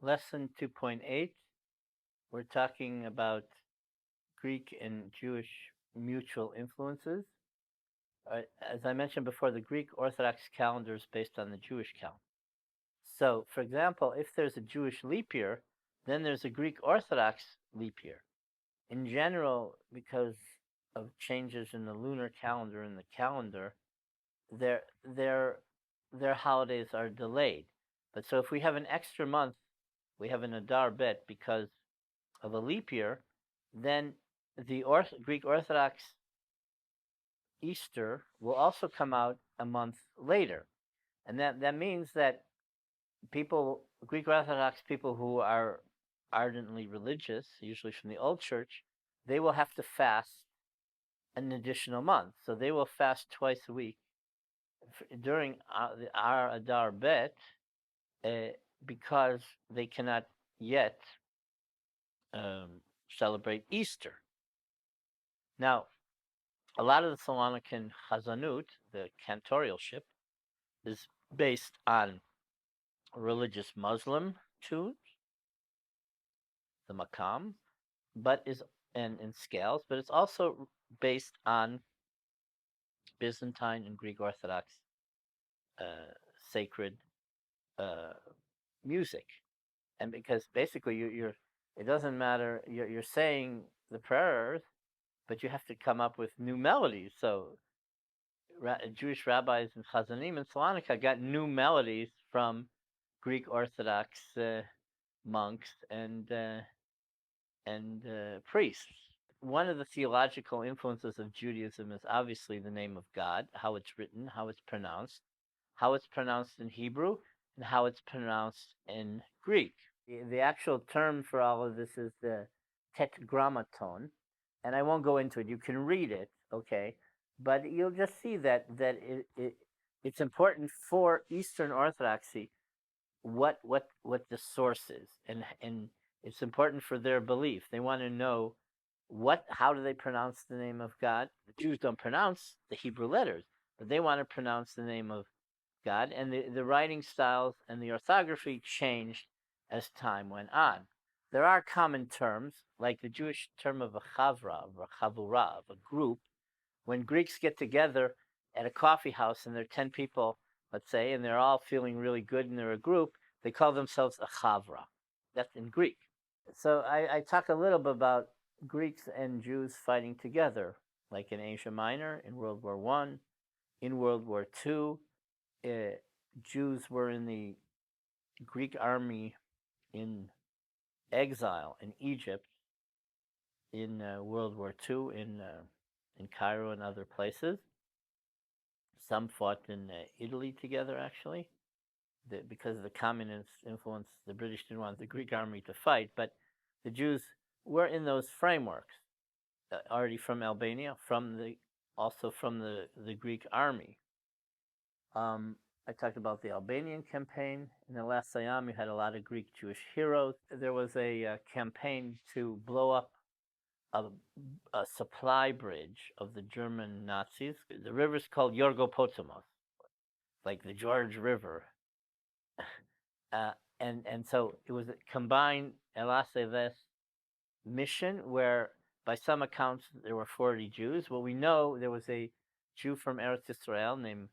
Lesson 2.8, we're talking about Greek and Jewish mutual influences. As I mentioned before, the Greek Orthodox calendar is based on the Jewish calendar. So, for example, if there's a Jewish leap year, then there's a Greek Orthodox leap year. In general, because of changes in the lunar calendar and the calendar, their their their holidays are delayed. But so if we have an extra month, we have an Adar Bet because of a leap year, then the Greek Orthodox Easter will also come out a month later. And that means that Greek Orthodox people who are ardently religious, usually from the old church, they will have to fast an additional month. So they will fast twice a week during our Adar Bet uh, because they cannot yet celebrate Easter. Now, a lot of the Salonican Chazanut, the cantorialship, is based on religious Muslim tunes, the makam, but is and in scales, but it's also based on Byzantine and Greek Orthodox uh, sacred uh, music. And because basically you're it doesn't matter, you're saying the prayers, but you have to come up with new melodies. So Jewish rabbis and Chazanim in Salonika got new melodies from Greek Orthodox monks and priests. One of the theological influences of Judaism is obviously the name of God, how it's written, how it's pronounced in Hebrew, and how it's pronounced in Greek. The actual term for all of this is the tetragrammaton, and I won't go into it. You can read it, okay, but you'll just see that it's important for Eastern Orthodoxy what the source is, and it's important for their belief. They want to know how do they pronounce the name of God. The Jews don't pronounce the Hebrew letters, but they want to pronounce the name of God, and the writing styles and the orthography changed as time went on. There are common terms, like the Jewish term of a chavra, of a chavura, of a group. When Greeks get together at a coffee house and there are 10 people, let's say, and they're all feeling really good and they're a group, they call themselves a chavra. That's in Greek. So I talk a little bit about Greeks and Jews fighting together, like in Asia Minor, in World War I, in World War II. Jews were in the Greek army in exile in Egypt in World War II, in Cairo and other places. Some fought in Italy together, actually, because of the communist influence. The British didn't want the Greek army to fight, but the Jews were in those frameworks already from Albania, also from the Greek army. I talked about the Albanian campaign. In the last Sayyam, you had a lot of Greek Jewish heroes. There was a campaign to blow up a supply bridge of the German Nazis. The river is called Yorgo Potomos, like the George River. And so it was a combined Elaseves mission where, by some accounts, there were 40 Jews. Well, we know there was a Jew from Eretz Israel named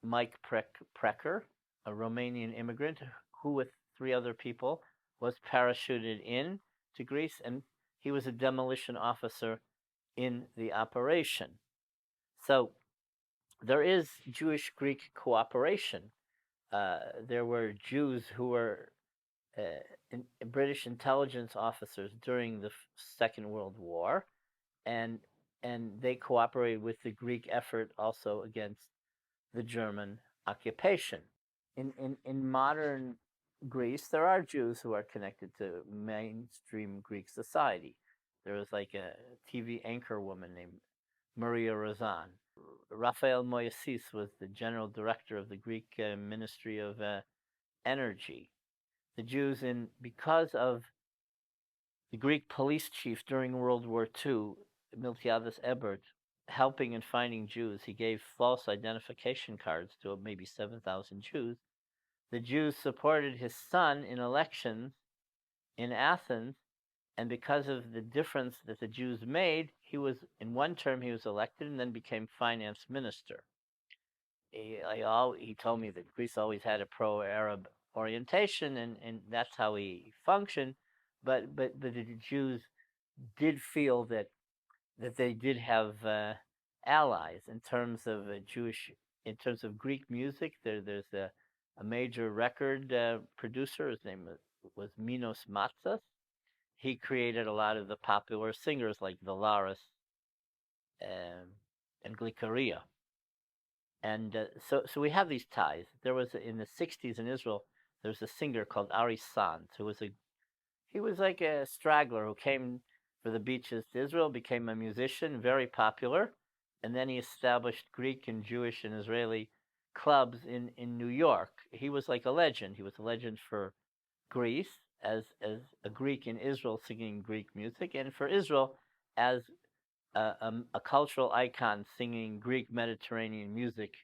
Mike Precker, a Romanian immigrant who, with 3 other people, was parachuted in to Greece, and he was a demolition officer in the operation. So there is Jewish-Greek cooperation. There were Jews who were British intelligence officers during the Second World War, and they cooperated with the Greek effort also against the German occupation. In modern Greece, there are Jews who are connected to mainstream Greek society. There was like a TV anchor woman named Maria Rozan. Raphael Moiasis was the general director of the Greek Ministry of Energy. The Jews, because of the Greek police chief during World War II, Miltiades Ebert, helping and finding Jews, he gave false identification cards to maybe 7,000 Jews. the Jews supported his son in elections in Athens, and because of the difference that the Jews made, he was in one term he was elected and then became finance minister. He told me that Greece always had a pro-Arab orientation, and that's how he functioned. But the Jews did feel that they did have allies in terms of in terms of Greek music. There's a major record producer. His name was Minos Matzos. He created a lot of the popular singers like Valaris um, and Glikaria. And so we have these ties. There was in the '60s in Israel. There was a singer called Ari Sanz who was he was like a straggler who came for the beaches to Israel, became a musician, very popular, and then he established Greek and Jewish and Israeli clubs in New York. He was like a legend. He was a legend for Greece as a Greek in Israel singing Greek music, and for Israel as a cultural icon singing Greek Mediterranean music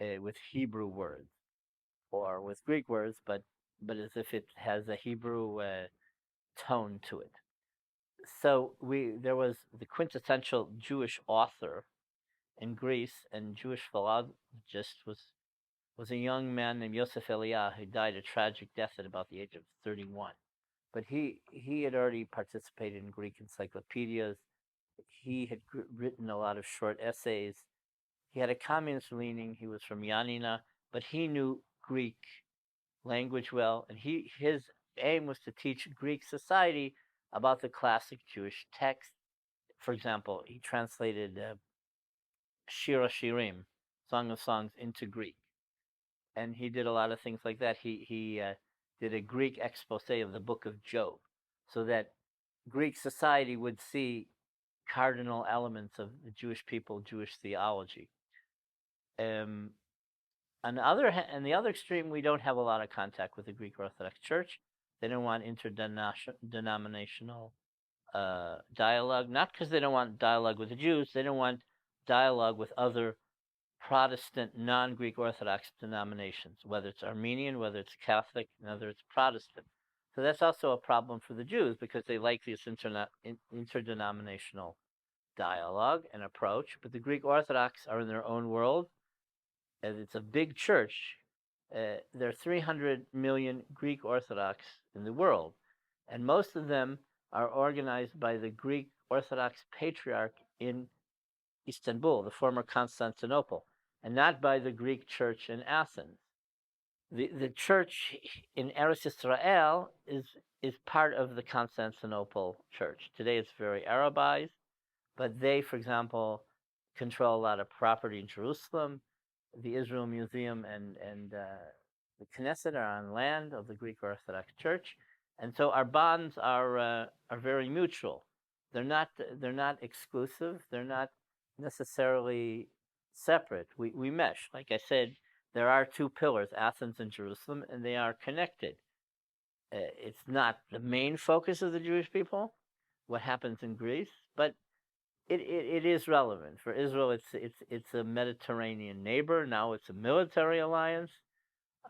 with Hebrew words or with Greek words, but as if it has a Hebrew tone to it. So there was the quintessential Jewish author in Greece and Jewish philologist was a young man named Yosef Eliah who died a tragic death at about the age of 31. But he had already participated in Greek encyclopedias. He had written a lot of short essays. He had a communist leaning. He was from Yanina, but he knew Greek language well, and his aim was to teach Greek society about the classic Jewish text. For example, he translated Shira Shirim, Song of Songs, into Greek, and he did a lot of things like that. He did a Greek expose of the Book of Job, so that Greek society would see cardinal elements of the Jewish people, Jewish theology. Um, on the other extreme, we don't have a lot of contact with the Greek Orthodox Church. They don't want interdenominational dialogue, not because they don't want dialogue with the Jews. They don't want dialogue with other Protestant, non-Greek Orthodox denominations, whether it's Armenian, whether it's Catholic, whether it's Protestant. So that's also a problem for the Jews because they like this interdenominational dialogue and approach. But the Greek Orthodox are in their own world, and it's a big church. There are 300 million Greek Orthodox in the world, and most of them are organized by the Greek Orthodox Patriarch in Istanbul, the former Constantinople, and not by the Greek Church in Athens. The church in Eretz Israel is part of the Constantinople Church. Today it's very Arabized, but they, for example, control a lot of property in Jerusalem. The Israel Museum and the Knesset are on land of the Greek Orthodox Church, and so our bonds are very mutual. They're not exclusive. They're not necessarily separate. We mesh. Like I said, there are two pillars, Athens and Jerusalem, and they are connected. It's not the main focus of the Jewish people, what happens in Greece, but it is relevant for Israel. It's a Mediterranean neighbor. Now it's a military alliance,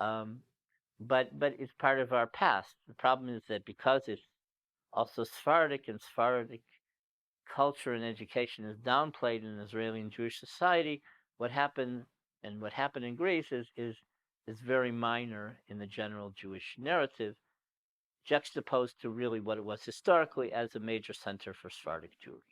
but it's part of our past. The problem is that because it's also Sephardic and Sephardic culture and education is downplayed in Israeli and Jewish society, what happened in Greece is very minor in the general Jewish narrative, juxtaposed to really what it was historically as a major center for Sephardic Jewry.